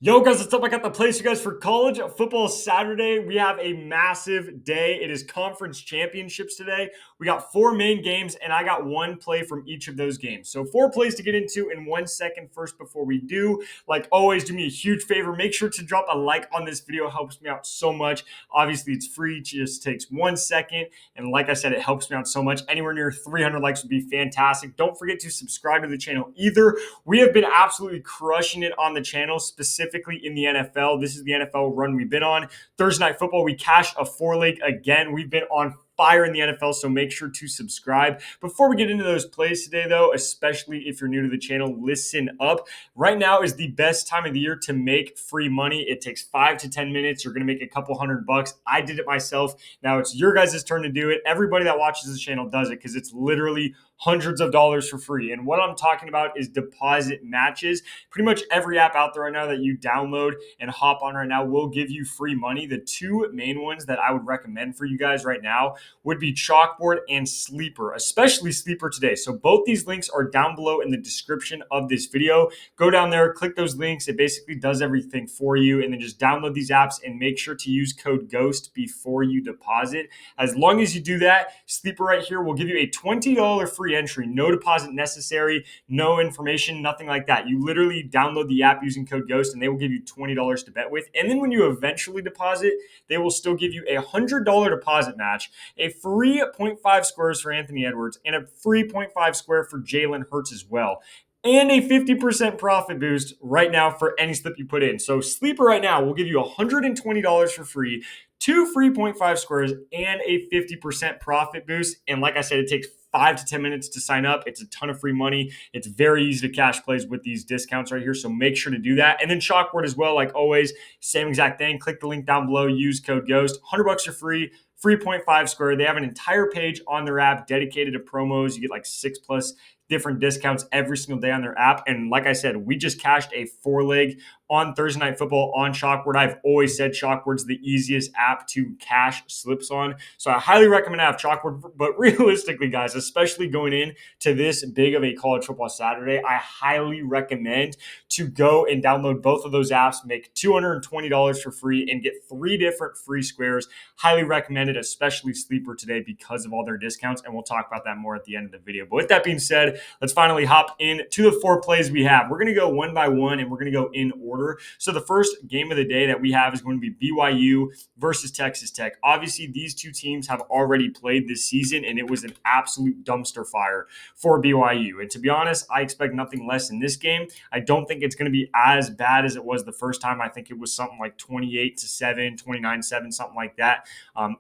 Yo, guys, what's up? I got the place you guys for college football Saturday. We have a massive day. It is conference championships today. We got four main games, and I got one play from each of those games. So, four plays to get into in 1 second. First, before we do, like always, do me a huge favor. Make sure to drop a like on this video. It helps me out so much. Obviously, it's free. It just takes 1 second. And like I said, it helps me out so much. Anywhere near 300 likes would be fantastic. Don't forget to subscribe to the channel either. We have been absolutely crushing it on the channel, specifically in the NFL. This is the NFL run we've been on. Thursday Night Football, we cashed a four-leg again. We've been on fire in the NFL, so make sure to subscribe. Before we get into those plays today, though, especially if you're new to the channel, listen up. Right now is the best time of the year to make free money. It takes 5 to 10 minutes. You're going to make a couple $100. I did it myself. Now it's your guys' turn to do it. Everybody that watches this channel does it because it's literally hundreds of dollars for free. And what I'm talking about is deposit matches. Pretty much every app out there right now that you download and hop on right now will give you free money. The two main ones that I would recommend for you guys right now would be Chalkboard and Sleeper, especially Sleeper today. So both these links are down below in the description of this video. Go down there, click those links. It basically does everything for you. And then just download these apps and make sure to use code GHOST before you deposit. As long as you do that, Sleeper right here will give you a $20 free entry. No deposit necessary, no information, nothing like that. You literally download the app using code GHOST and they will give you $20 to bet with. And then when you eventually deposit, they will still give you a $100 deposit match, a free zero point 0.5 squares for Anthony Edwards, and a free 0.5 square for Jalen Hurts as well, and a 50% profit boost right now for any slip you put in. So Sleeper right now will give you $120 for free, two free 0.5 squares, and a 50% profit boost. And like I said, it takes 5 to 10 minutes to sign up. It's a ton of free money. It's very easy to cash plays with these discounts right here. So make sure to do that. And then Chalkboard as well, like always, same exact thing. Click the link down below, use code GHOST. $100 for free. Free 0.5 square. They have an entire page on their app dedicated to promos. You get like 6+ different discounts every single day on their app. And like I said, we just cashed a four-leg on Thursday Night Football on Chalkboard. I've always said Chalkboard's the easiest app to cash slips on. So I highly recommend I have Chalkboard. But realistically, guys, especially going in to this big of a college football Saturday, I highly recommend to go and download both of those apps, make $220 for free, and get 3 different free squares. Highly recommend it, especially Sleeper today because of all their discounts. And we'll talk about that more at the end of the video. But with that being said, let's finally hop into the 4 plays we have. We're going to go one by one and we're going to go in order. So the first game of the day that we have is going to be BYU versus Texas Tech. Obviously, these two teams have already played this season and it was an absolute dumpster fire for BYU. And to be honest, I expect nothing less in this game. I don't think it's going to be as bad as it was the first time. I think it was something like 28-7, 29-7, something like that.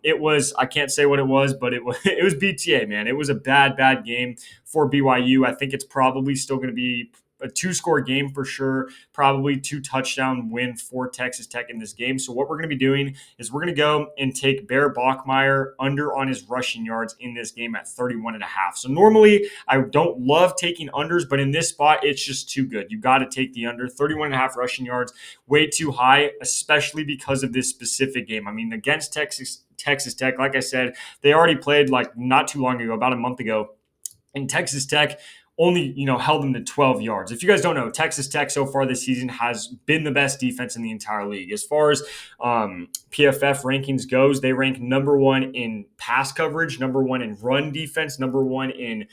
It was, I can't say what it was, but it was BTA, man. It was a bad game for BYU. I think it's probably still going to be a 2-score game for sure, probably 2-touchdown win for Texas Tech in this game. So what we're going to be doing is we're going to go and take Bear Bachmeier under on his rushing yards in this game at 31.5. So normally I don't love taking unders, but in this spot, it's just too good. You got to take the under. 31.5 rushing yards, way too high, especially because of this specific game. I mean, against Texas Tech, like I said, they already played like not too long ago, about a month ago. And Texas Tech only, held them to 12 yards. If you guys don't know, Texas Tech so far this season has been the best defense in the entire league. As far as PFF rankings goes, they rank number 1 in pass coverage, number 1 in run defense, number 1 in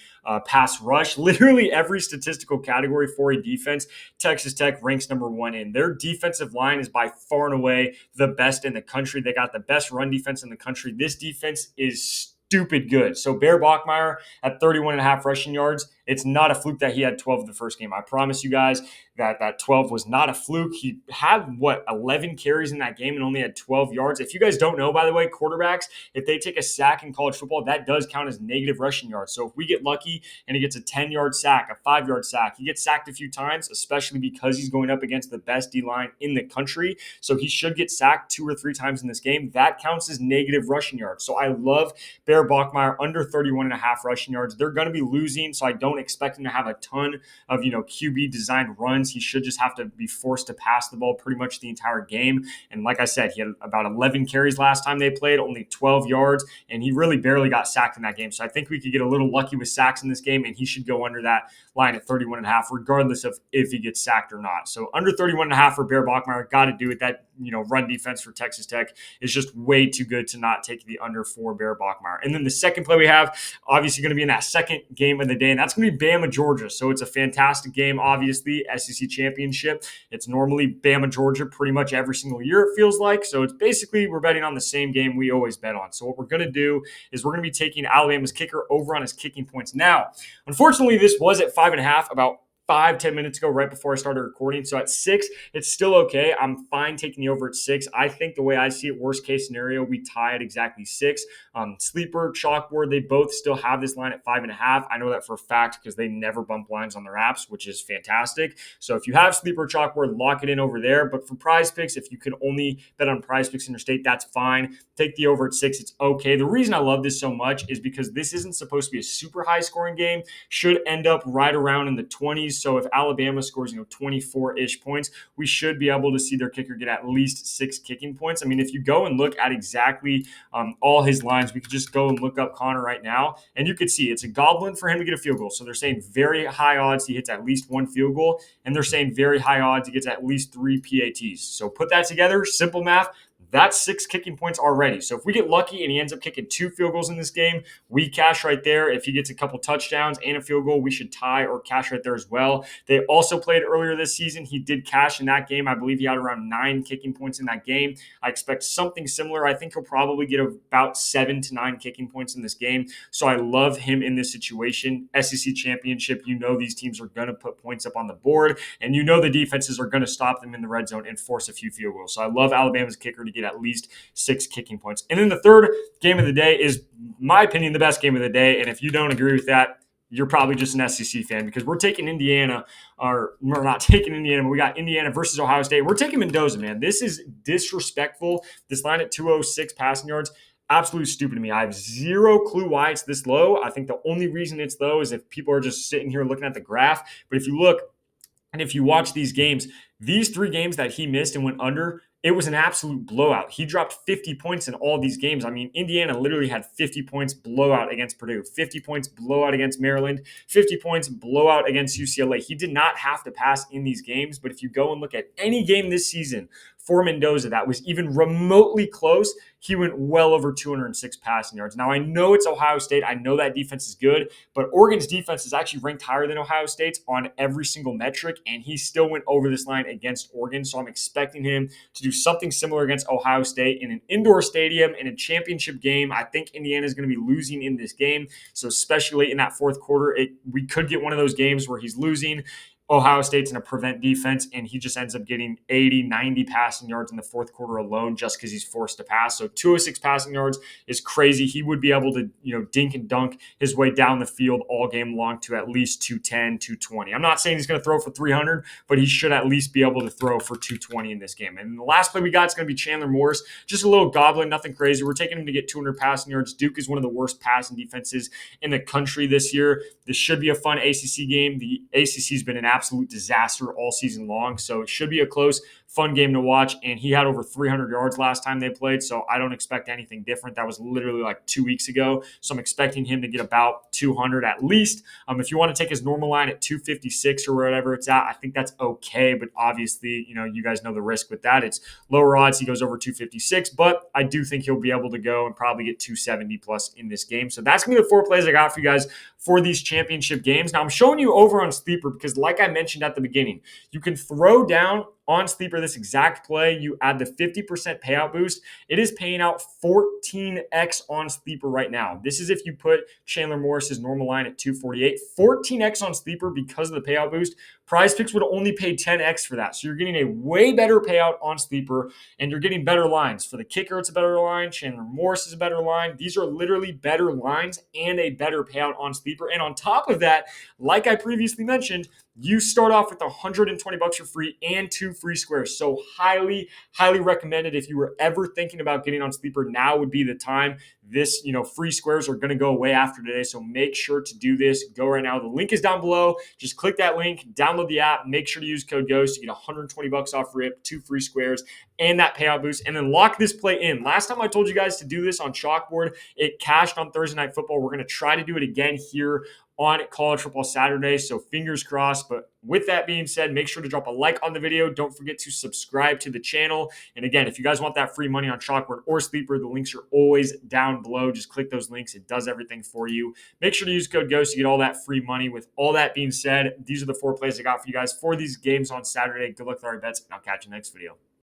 pass rush. Literally every statistical category for a defense, Texas Tech ranks number 1 in. Their defensive line is by far and away the best in the country. They got the best run defense in the country. This defense is stupid good. So Bear Bachmeier at 31.5 rushing yards, it's not a fluke that he had 12 in the first game. I promise you guys that 12 was not a fluke. He had, 11 carries in that game and only had 12 yards. If you guys don't know, by the way, quarterbacks, if they take a sack in college football, that does count as negative rushing yards. So if we get lucky and he gets a 10-yard sack, a 5-yard sack, he gets sacked a few times, especially because he's going up against the best D-line in the country. So he should get sacked 2 or 3 times in this game. That counts as negative rushing yards. So I love Bear Bachmeier under 31.5 rushing yards. They're going to be losing, so I don't expect him to have a ton of, QB designed runs runs. He should just have to be forced to pass the ball pretty much the entire game. And like I said, he had about 11 carries last time they played, only 12 yards, and he really barely got sacked in that game. So I think we could get a little lucky with sacks in this game, and he should go under that line at 31.5, regardless of if he gets sacked or not. So under 31.5 for Bear Bachmeier, got to do it. That run defense for Texas Tech is just way too good to not take the under for Bear Bachmeier. And then the second play we have, obviously going to be in that second game of the day, and that's going to be Bama, Georgia. So it's a fantastic game, obviously, SEC championship. It's normally Bama, Georgia pretty much every single year, it feels like. So it's basically we're betting on the same game we always bet on. So what we're going to do is we're going to be taking Alabama's kicker over on his kicking points. Now, unfortunately, this was at 5.5 about 5-10 minutes ago, right before I started recording. So at 6, it's still okay. I'm fine taking the over at 6. I think the way I see it, worst case scenario, we tie at exactly 6. Sleeper, chalkboard, they both still have this line at 5.5. I know that for a fact because they never bump lines on their apps, which is fantastic. So if you have sleeper, chalkboard, lock it in over there. But for Prizepicks, if you can only bet on Prizepicks in your state, that's fine. Take the over at 6. It's okay. The reason I love this so much is because this isn't supposed to be a super high scoring game. Should end up right around in the 20s. So if Alabama scores, 24-ish points, we should be able to see their kicker get at least 6 kicking points. I mean, if you go and look at exactly all his lines, we could just go and look up Connor right now, and you could see it's a goblin for him to get a field goal. So they're saying very high odds he hits at least 1 field goal, and they're saying very high odds he gets at least 3 PATs. So put that together, simple math. That's 6 kicking points already. So if we get lucky and he ends up kicking 2 field goals in this game, we cash right there. If he gets a couple touchdowns and a field goal, we should tie or cash right there as well. They also played earlier this season. He did cash in that game. I believe he had around 9 kicking points in that game. I expect something similar. I think he'll probably get about 7 to 9 kicking points in this game. So I love him in this situation. SEC championship, these teams are going to put points up on the board, and the defenses are going to stop them in the red zone and force a few field goals. So I love Alabama's kicker to get at least 6 kicking points. And then the third game of the day is, my opinion, the best game of the day. And if you don't agree with that, you're probably just an SEC fan, because we're taking Indiana, or we're not taking Indiana, but we got Indiana versus Ohio State. We're taking Mendoza, man. This is disrespectful. This line at 206 passing yards, absolutely stupid to me. I have zero clue why it's this low. I think the only reason it's low is if people are just sitting here looking at the graph. But if you look and if you watch these games, these 3 games that he missed and went under, it was an absolute blowout. He dropped 50 points in all these games. I mean, Indiana literally had 50 points blowout against Purdue, 50 points blowout against Maryland, 50 points blowout against UCLA. He did not have to pass in these games, but if you go and look at any game this season for Mendoza that was even remotely close, he went well over 206 passing yards. Now, I know it's Ohio State. I know that defense is good, but Oregon's defense is actually ranked higher than Ohio State's on every single metric, and he still went over this line against Oregon. So I'm expecting him to do something similar against Ohio State in an indoor stadium in a championship game. I think Indiana is going to be losing in this game. So especially in that fourth quarter, we could get one of those games where he's losing. Ohio State's in a prevent defense, and he just ends up getting 80, 90 passing yards in the fourth quarter alone just because he's forced to pass. So 206 passing yards is crazy. He would be able to, dink and dunk his way down the field all game long to at least 210, 220. I'm not saying he's going to throw for 300, but he should at least be able to throw for 220 in this game. And the last play we got is going to be Chandler Morris. Just a little goblin, nothing crazy. We're taking him to get 200 passing yards. Duke is one of the worst passing defenses in the country this year. This should be a fun ACC game. The ACC's been an absolute disaster all season long, so it should be a close, fun game to watch. And he had over 300 yards last time they played, so I don't expect anything different. That was literally like 2 weeks ago, so I'm expecting him to get about 200 at least. If you want to take his normal line at 256 or whatever it's at, I think that's okay, but obviously, you guys know the risk with that. It's lower odds he goes over 256, but I do think he'll be able to go and probably get 270 plus in this game. So that's going to be the 4 plays I got for you guys for these championship games. Now, I'm showing you over on Sleeper because, like I mentioned at the beginning, you can throw down on Sleeper this exact play. You add the 50% payout boost. It is paying out 14x on Sleeper right now. This is if you put Chandler Morris's normal line at 248. 14x on Sleeper because of the payout boost. Prizepicks would only pay 10x for that. So you're getting a way better payout on Sleeper, and you're getting better lines. For the kicker, it's a better line. Chandler Morris is a better line. These are literally better lines and a better payout on Sleeper. And on top of that, like I previously mentioned, you start off with $120 for free and 2 free squares. So highly, highly recommended. If you were ever thinking about getting on Sleeper, now would be the time. this, free squares are going to go away after today. So make sure to do this. Go right now. The link is down below. Just click that link, download the app, make sure to use code GHOST to get $120 off rip, 2 free squares, and that payout boost, and then lock this play in. Last time I told you guys to do this on Chalkboard, it cashed on Thursday Night Football. We're going to try to do it again here on College Football Saturday, so fingers crossed. But with that being said, make sure to drop a like on the video. Don't forget to subscribe to the channel. And again, if you guys want that free money on Chalkboard or Sleeper, the links are always down below. Just click those links. It does everything for you. Make sure to use code GHOST to get all that free money. With all that being said, these are the 4 plays I got for you guys for these games on Saturday. Good luck with our bets, and I'll catch you next video.